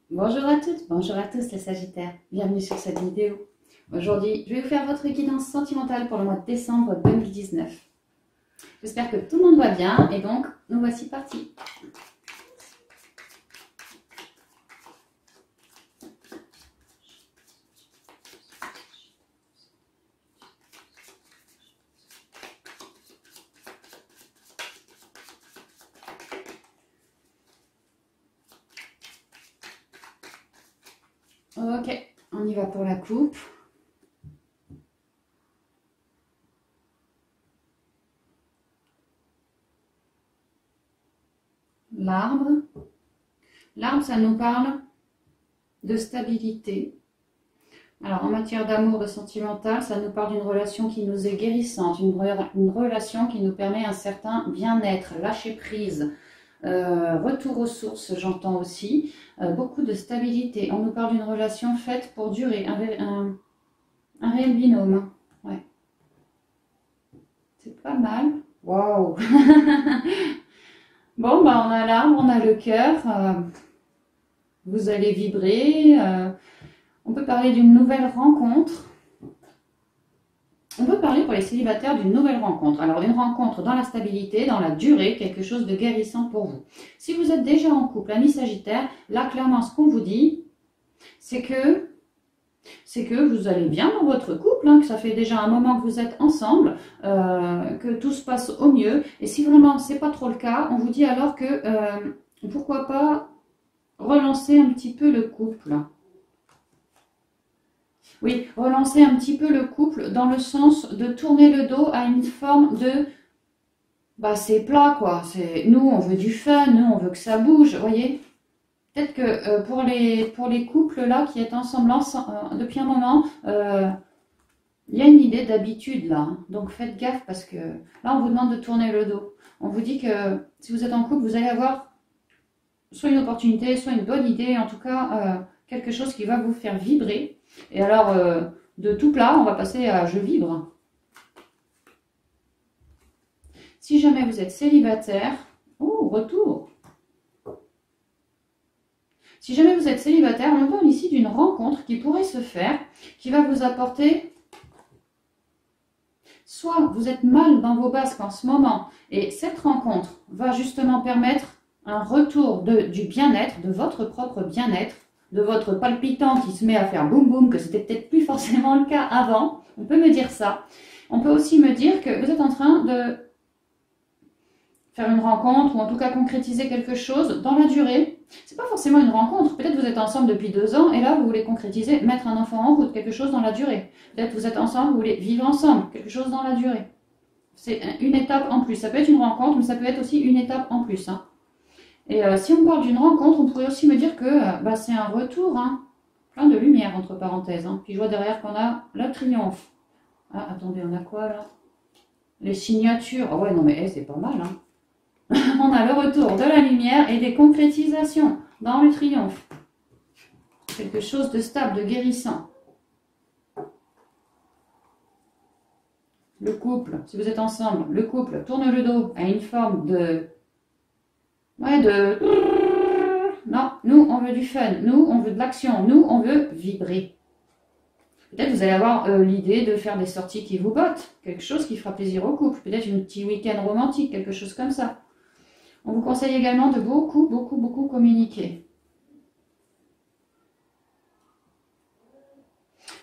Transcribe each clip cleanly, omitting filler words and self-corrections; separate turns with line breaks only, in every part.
Bonjour à toutes, bonjour à tous les Sagittaires, bienvenue sur cette vidéo. Aujourd'hui, je vais vous faire votre guidance sentimentale pour le mois de décembre 2019. J'espère que tout le monde va bien et donc nous voici partis. Ok, on y va pour la coupe. L'arbre. L'arbre, ça nous parle de stabilité. Alors, en matière d'amour, de sentimental, ça nous parle d'une relation qui nous est guérissante, une relation qui nous permet un certain bien-être, lâcher prise, retour aux sources, j'entends aussi, beaucoup de stabilité. On nous parle d'une relation faite pour durer, un réel binôme. Ouais. C'est pas mal. Waouh. Bon, bah, on a l'arbre, on a le cœur. Vous allez vibrer. On peut parler d'une nouvelle rencontre. On peut parler pour les célibataires d'une nouvelle rencontre. Alors, une rencontre dans la stabilité, dans la durée, quelque chose de guérissant pour vous. Si vous êtes déjà en couple, ami Sagittaire, là, clairement, ce qu'on vous dit, c'est que vous allez bien dans votre couple, hein, que ça fait déjà un moment que vous êtes ensemble, que tout se passe au mieux. Et si vraiment c'est pas trop le cas, on vous dit alors que pourquoi pas relancer un petit peu le couple. Oui, relancer un petit peu le couple dans le sens de tourner le dos à une forme de bah c'est plat quoi. Nous on veut du fun, nous on veut que ça bouge, vous voyez. Peut-être que pour les couples là qui est ensemble depuis un moment, il y a une idée d'habitude là. Donc faites gaffe parce que là on vous demande de tourner le dos. On vous dit que si vous êtes en couple, vous allez avoir soit une opportunité, soit une bonne idée, en tout cas quelque chose qui va vous faire vibrer. Et alors de tout plat, on va passer à je vibre. Si jamais vous êtes célibataire, oh retour. Si jamais vous êtes célibataire, on parle ici d'une rencontre qui pourrait se faire, qui va vous apporter, soit vous êtes mal dans vos basques en ce moment, et cette rencontre va justement permettre un retour du bien-être, de votre propre bien-être, de votre palpitant qui se met à faire boum boum, que c'était peut-être plus forcément le cas avant. On peut me dire ça. On peut aussi me dire que vous êtes en train de faire une rencontre ou en tout cas concrétiser quelque chose dans la durée. C'est pas forcément une rencontre. Peut-être vous êtes ensemble depuis 2 ans et là vous voulez concrétiser, mettre un enfant en route, quelque chose dans la durée. Peut-être vous êtes ensemble, vous voulez vivre ensemble, quelque chose dans la durée. C'est une étape en plus. Ça peut être une rencontre, mais ça peut être aussi une étape en plus. Hein. Et si on parle d'une rencontre, on pourrait aussi me dire que bah, c'est un retour, hein, plein de lumière entre parenthèses. Hein. Puis je vois derrière qu'on a le triomphe. Ah, attendez, on a quoi là? Les signatures. Oh ouais, non mais c'est pas mal. Hein. On a le retour de la lumière et des concrétisations dans le triomphe. Quelque chose de stable, de guérissant. Le couple, si vous êtes ensemble, le couple tourne le dos à une forme de... Ouais, de... Non, nous, on veut du fun. Nous, on veut de l'action. Nous, on veut vibrer. Peut-être vous allez avoir l'idée de faire des sorties qui vous bottent. Quelque chose qui fera plaisir au couple. Peut-être un petit week-end romantique, quelque chose comme ça. On vous conseille également de beaucoup communiquer.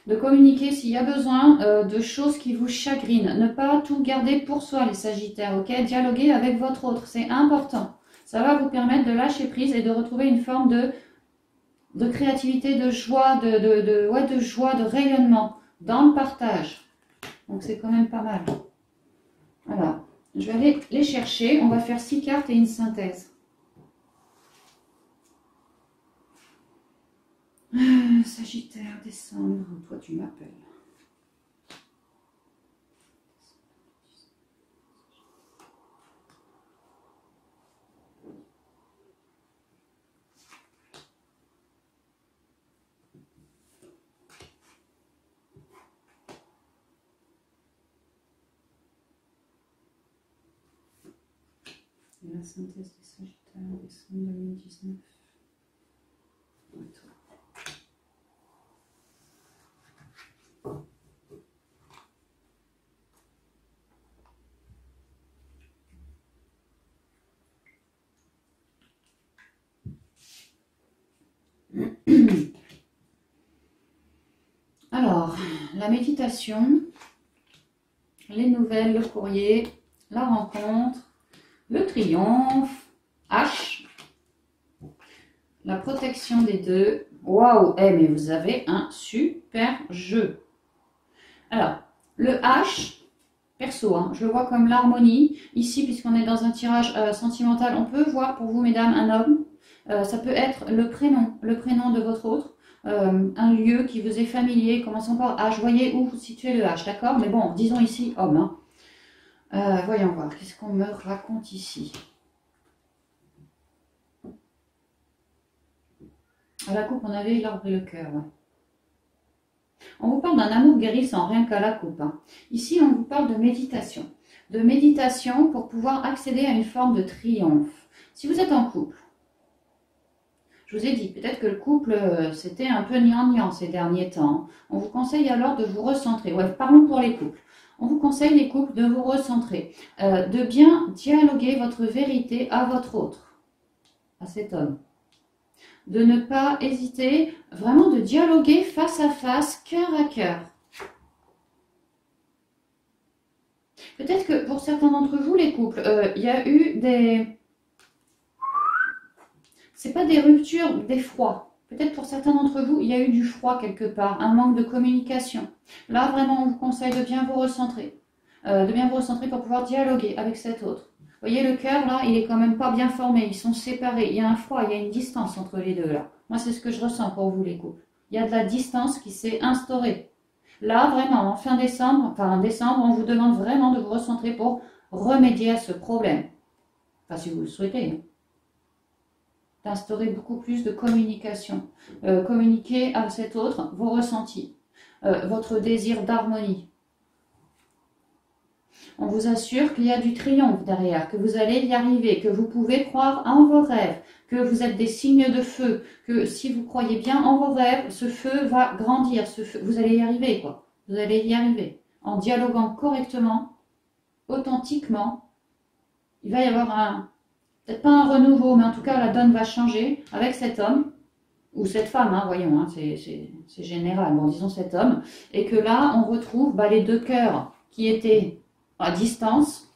De communiquer s'il y a besoin de choses qui vous chagrinent. Ne pas tout garder pour soi, les Sagittaires, ok? Dialoguer avec votre autre, c'est important. Ça va vous permettre de lâcher prise et de retrouver une forme de créativité, de joie, de joie, de rayonnement dans le partage. Donc c'est quand même pas mal. Alors, je vais aller les chercher. On va faire 6 cartes et une synthèse. Sagittaire, décembre, toi tu m'appelles. La synthèse des Sagittaires, décembre 2019. Alors, la méditation, les nouvelles, le courrier, la rencontre, le triomphe, H, la protection des deux. Waouh, mais vous avez un super jeu. Alors, le H, perso, hein, je le vois comme l'harmonie. Ici, puisqu'on est dans un tirage sentimental, on peut voir pour vous, mesdames, un homme. Ça peut être le prénom de votre autre. Un lieu qui vous est familier, commençons par H. Voyez où vous situez le H, d'accord? Mais bon, disons ici homme. Hein. Voyons voir, qu'est-ce qu'on me raconte ici? À la coupe, on avait l'arbre et le cœur. Ouais. On vous parle d'un amour guérissant, rien qu'à la coupe. Hein. Ici, on vous parle de méditation. De méditation pour pouvoir accéder à une forme de triomphe. Si vous êtes en couple, je vous ai dit, peut-être que le couple, c'était un peu gnangnan ces derniers temps. On vous conseille alors de vous recentrer. Ouais, parlons pour les couples. On vous conseille, les couples, de vous recentrer, de bien dialoguer votre vérité à votre autre, à cet homme. De ne pas hésiter, vraiment de dialoguer face à face, cœur à cœur. Peut-être que pour certains d'entre vous, les couples, il y a eu des... C'est pas des ruptures, des froids. Peut-être pour certains d'entre vous, il y a eu du froid quelque part, un manque de communication. Là, vraiment, on vous conseille de bien vous recentrer. Pour pouvoir dialoguer avec cet autre. Vous voyez, le cœur, là, il est quand même pas bien formé. Ils sont séparés. Il y a un froid, il y a une distance entre les deux, là. Moi, c'est ce que je ressens pour vous, les couples. Il y a de la distance qui s'est instaurée. Là, vraiment, en fin décembre, en décembre, on vous demande vraiment de vous recentrer pour remédier à ce problème. Enfin, si vous le souhaitez. Hein. D'instaurer beaucoup plus de communication. Communiquer à cet autre vos ressentis. Votre désir d'harmonie. On vous assure qu'il y a du triomphe derrière, que vous allez y arriver, que vous pouvez croire en vos rêves, que vous êtes des signes de feu, que si vous croyez bien en vos rêves, ce feu va grandir, ce feu, vous allez y arriver, quoi. Vous allez y arriver. En dialoguant correctement, authentiquement, il va y avoir peut-être pas un renouveau, mais en tout cas la donne va changer avec cet homme, ou cette femme, hein, voyons, hein, c'est général, bon disons cet homme, et que là on retrouve les deux cœurs qui étaient à distance,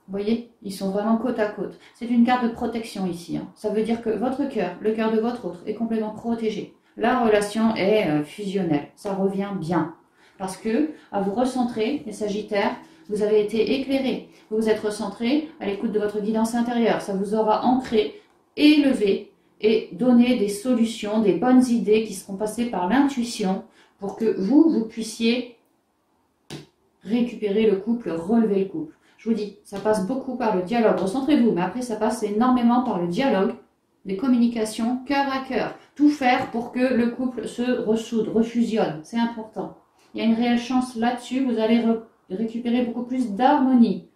vous voyez, ils sont vraiment côte à côte. C'est une carte de protection ici. Hein. Ça veut dire que votre cœur, le cœur de votre autre, est complètement protégé. La relation est fusionnelle. Ça revient bien. Parce que, à vous recentrer, les Sagittaires, vous avez été éclairés. Vous vous êtes recentrés à l'écoute de votre guidance intérieure. Ça vous aura ancré, élevé et donné des solutions, des bonnes idées qui seront passées par l'intuition pour que vous puissiez récupérer le couple, relever le couple. Je vous dis, ça passe beaucoup par le dialogue. Recentrez-vous, mais après, ça passe énormément par le dialogue, les communications, cœur à cœur. Tout faire pour que le couple se ressoude, refusionne. C'est important. Il y a une réelle chance là-dessus. Vous allez récupérer beaucoup plus d'harmonie,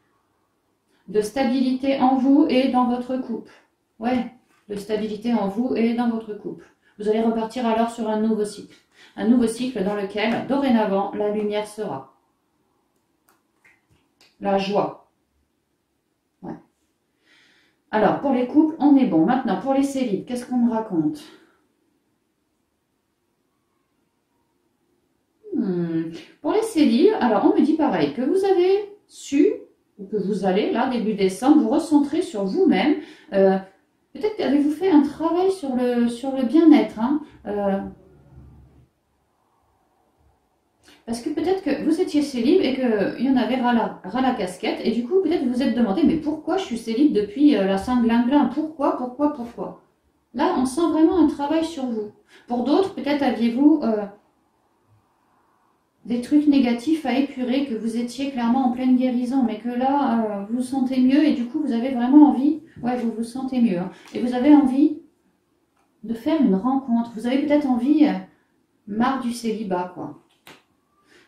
de stabilité en vous et dans votre couple. Ouais, de stabilité en vous et dans votre couple. Vous allez repartir alors sur un nouveau cycle. Un nouveau cycle dans lequel, dorénavant, la lumière sera. La joie. Ouais. Alors, pour les couples, on est bon. Maintenant, pour les célibes, qu'est-ce qu'on me raconte? Pour les célibes, alors on me dit pareil, que vous avez su, ou que vous allez, là, début décembre, vous recentrer sur vous-même. Peut-être avez-vous fait un travail sur le bien-être, hein, parce que peut-être que vous étiez célib et qu'il y en avait ras la casquette. Et du coup, peut-être vous vous êtes demandé, mais pourquoi je suis célib depuis la Saint-Glinglin? Pourquoi? Là, on sent vraiment un travail sur vous. Pour d'autres, peut-être aviez-vous des trucs négatifs à épurer, que vous étiez clairement en pleine guérison, mais que là, vous vous sentez mieux et du coup, vous avez vraiment envie, ouais, vous vous sentez mieux. Hein, et vous avez envie de faire une rencontre. Vous avez peut-être envie, marre du célibat, quoi.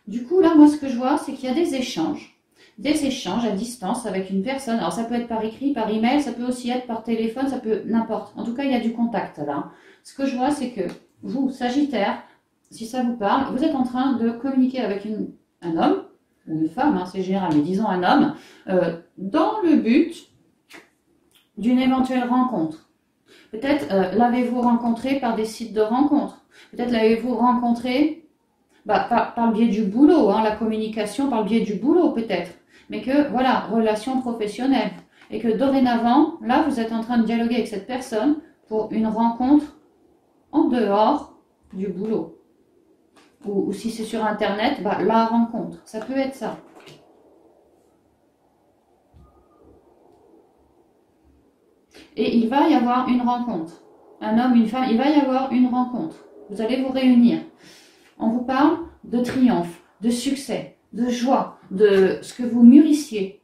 Du coup, là, moi, ce que je vois, c'est qu'il y a des échanges à distance avec une personne. Alors, ça peut être par écrit, par email, ça peut aussi être par téléphone, ça peut n'importe. En tout cas, il y a du contact, là. Ce que je vois, c'est que vous, Sagittaire, si ça vous parle, vous êtes en train de communiquer avec un homme, ou une femme, hein, c'est général, mais disons un homme, dans le but d'une éventuelle rencontre. Peut-être l'avez-vous rencontré par des sites de rencontres. Peut-être l'avez-vous rencontré par le biais du boulot, hein, la communication par le biais du boulot peut-être. Mais que, voilà, relation professionnelle. Et que dorénavant, là, vous êtes en train de dialoguer avec cette personne pour une rencontre en dehors du boulot. Ou si c'est sur Internet, la rencontre. Ça peut être ça. Et il va y avoir une rencontre. Un homme, une femme, il va y avoir une rencontre. Vous allez vous réunir. On vous parle de triomphe, de succès, de joie, de ce que vous mûrissiez.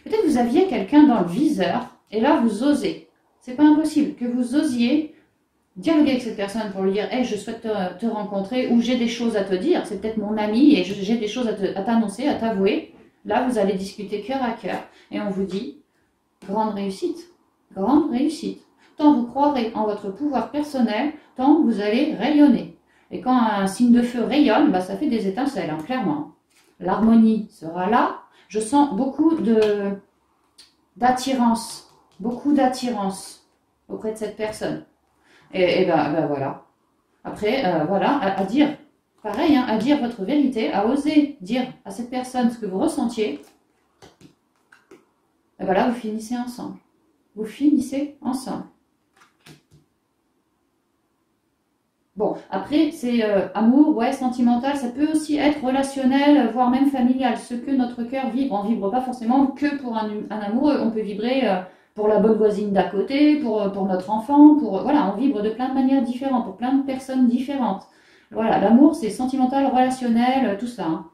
Peut-être que vous aviez quelqu'un dans le viseur, et là vous osez. C'est pas impossible que vous osiez dialoguer avec cette personne pour lui dire hey, je souhaite te rencontrer, ou j'ai des choses à te dire, c'est peut-être mon ami, et j'ai des choses à t'annoncer, à t'avouer. Là vous allez discuter cœur à cœur, et on vous dit grande réussite. Grande réussite. Tant vous croirez en votre pouvoir personnel, tant vous allez rayonner. Et quand un signe de feu rayonne, ça fait des étincelles, hein, clairement. L'harmonie sera là. Je sens beaucoup d'attirance, auprès de cette personne. Et voilà. Après, voilà, à dire, pareil, hein, à dire votre vérité, à oser dire à cette personne ce que vous ressentiez. Et là, vous finissez ensemble. Vous finissez ensemble. Bon, après, c'est amour, ouais, sentimental, ça peut aussi être relationnel, voire même familial. Ce que notre cœur vibre, on ne vibre pas forcément que pour un amoureux. On peut vibrer pour la bonne voisine d'à côté, pour notre enfant, voilà, on vibre de plein de manières différentes, pour plein de personnes différentes. Voilà, l'amour, c'est sentimental, relationnel, tout ça. Hein.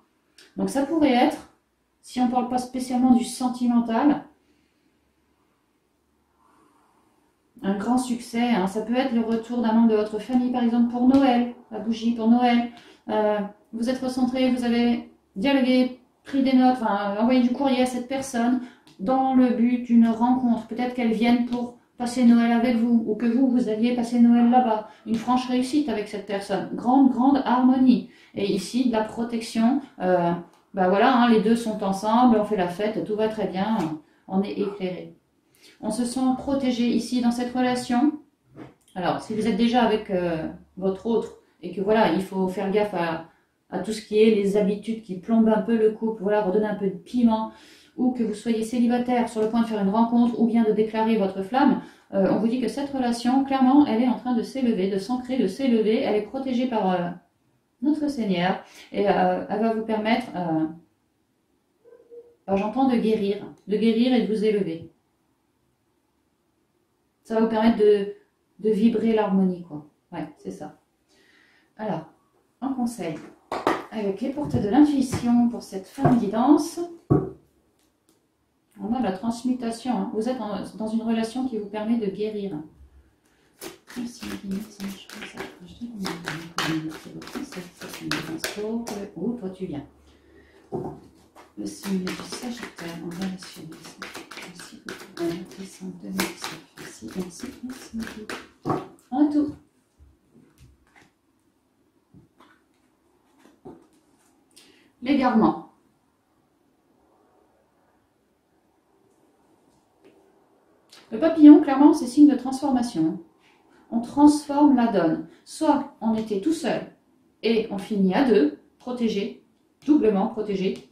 Donc ça pourrait être, si on ne parle pas spécialement du sentimental, un grand succès, hein. Ça peut être le retour d'un membre de votre famille, par exemple, pour Noël, la bougie pour Noël. Vous êtes recentré, vous avez dialogué, pris des notes, envoyé du courrier à cette personne dans le but d'une rencontre. Peut-être qu'elle vienne pour passer Noël avec vous, ou que vous alliez passer Noël là-bas. Une franche réussite avec cette personne. Grande harmonie. Et ici, de la protection. Voilà, hein, les deux sont ensemble, on fait la fête, tout va très bien, on est éclairé. On se sent protégé ici dans cette relation. Alors, si vous êtes déjà avec votre autre et que voilà, il faut faire gaffe à tout ce qui est les habitudes qui plombent un peu le couple, voilà, redonner un peu de piment, ou que vous soyez célibataire sur le point de faire une rencontre ou bien de déclarer votre flamme, on vous dit que cette relation, clairement, elle est en train de s'élever, de s'ancrer, de s'élever. Elle est protégée par notre Seigneur et elle va vous permettre, j'entends, de guérir et de vous élever. Ça va vous permettre de vibrer l'harmonie, quoi. Ouais, c'est ça. Alors, un conseil. Avec les portes de l'intuition pour cette fin de guidance, on a la transmutation. Hein. Vous êtes dans une relation qui vous permet de guérir. Merci, oh, toi tu viens. Le signe du Sagittaire en relation. Merci. En tout. L'égarement. Le papillon, clairement, c'est signe de transformation. On transforme la donne. Soit on était tout seul et on finit à deux, protégé, doublement protégé.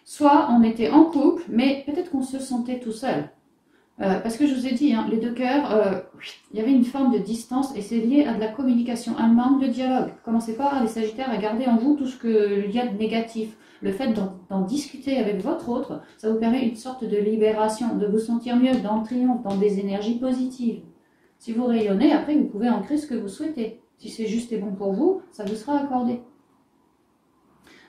Soit on était en couple, mais peut-être qu'on se sentait tout seul. Parce que je vous ai dit, hein, les deux cœurs, il y avait une forme de distance et c'est lié à de la communication, un manque de dialogue. Commencez pas, les Sagittaires, à garder en vous tout ce qu'il y a de négatif. Le fait d'en discuter avec votre autre, ça vous permet une sorte de libération, de vous sentir mieux, dans le triomphe, dans des énergies positives. Si vous rayonnez, après vous pouvez ancrer ce que vous souhaitez. Si c'est juste et bon pour vous, ça vous sera accordé.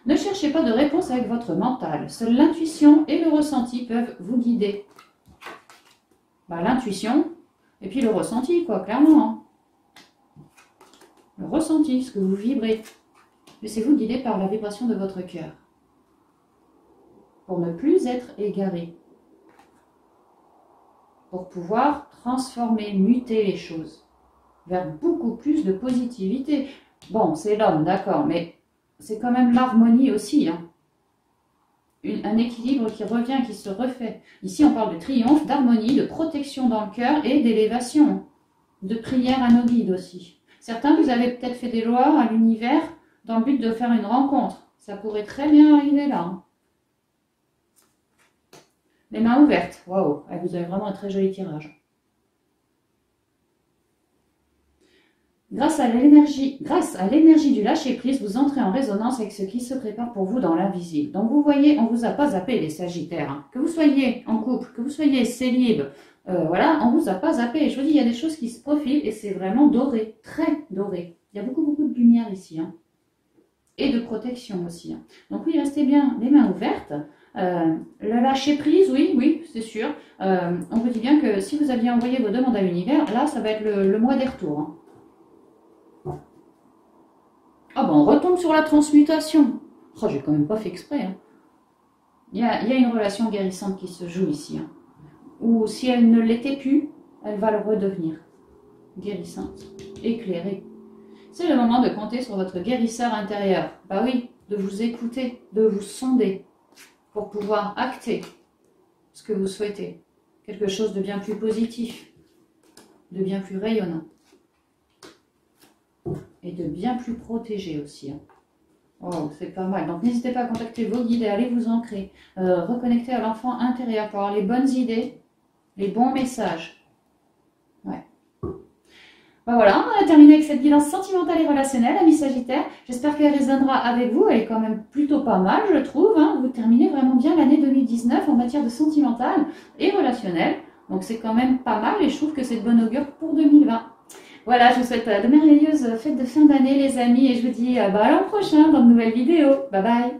Ne cherchez pas de réponse avec votre mental. Seule l'intuition et le ressenti peuvent vous guider. L'intuition et puis le ressenti, quoi, clairement. Hein. Le ressenti, ce que vous vibrez. Laissez-vous guider par la vibration de votre cœur. Pour ne plus être égaré. Pour pouvoir transformer, muter les choses vers beaucoup plus de positivité. Bon, c'est l'homme, d'accord, mais c'est quand même l'harmonie aussi. Hein. Un équilibre qui revient, qui se refait. Ici, on parle de triomphe, d'harmonie, de protection dans le cœur et d'élévation. de prière à nos guides aussi. Certains, vous avez peut-être fait des lois à l'univers dans le but de faire une rencontre. Ça pourrait très bien arriver là. Hein. Les mains ouvertes. Waouh, vous avez vraiment un très joli tirage. Grâce à l'énergie du lâcher-prise, vous entrez en résonance avec ce qui se prépare pour vous dans l'invisible. Donc vous voyez, on ne vous a pas zappé les Sagittaires. Hein. Que vous soyez en couple, que vous soyez célib, voilà, on ne vous a pas zappé. Je vous dis, il y a des choses qui se profilent et c'est vraiment doré, très doré. Il y a beaucoup de lumière ici. Hein. Et de protection aussi. Hein. Donc oui, restez bien les mains ouvertes. Le lâcher-prise, oui, c'est sûr. On vous dit bien que si vous aviez envoyé vos demandes à l'univers, là, ça va être le mois des retours. Hein. Ah ben on retombe sur la transmutation. Oh, j'ai quand même pas fait exprès. Hein. Il y a une relation guérissante qui se joue ici. Hein. Ou si elle ne l'était plus, elle va le redevenir. Guérissante, éclairée. C'est le moment de compter sur votre guérisseur intérieur. Bah oui, de vous écouter, de vous sonder pour pouvoir acter ce que vous souhaitez. Quelque chose de bien plus positif, de bien plus rayonnant. Et de bien plus protégé aussi. Hein. Oh, c'est pas mal. Donc n'hésitez pas à contacter vos guides et à aller vous ancrer. Reconnecter à l'enfant intérieur pour avoir les bonnes idées, les bons messages. Ouais. Ben voilà, on a terminé avec cette guidance sentimentale et relationnelle, amis Sagittaire. J'espère qu'elle résonnera avec vous. Elle est quand même plutôt pas mal, je trouve. Hein. Vous terminez vraiment bien l'année 2019 en matière de sentimental et relationnel. Donc c'est quand même pas mal et je trouve que c'est de bon augure pour 2020. Voilà, je vous souhaite de merveilleuses fêtes de fin d'année les amis et je vous dis à l'an prochain dans de nouvelles vidéos. Bye bye.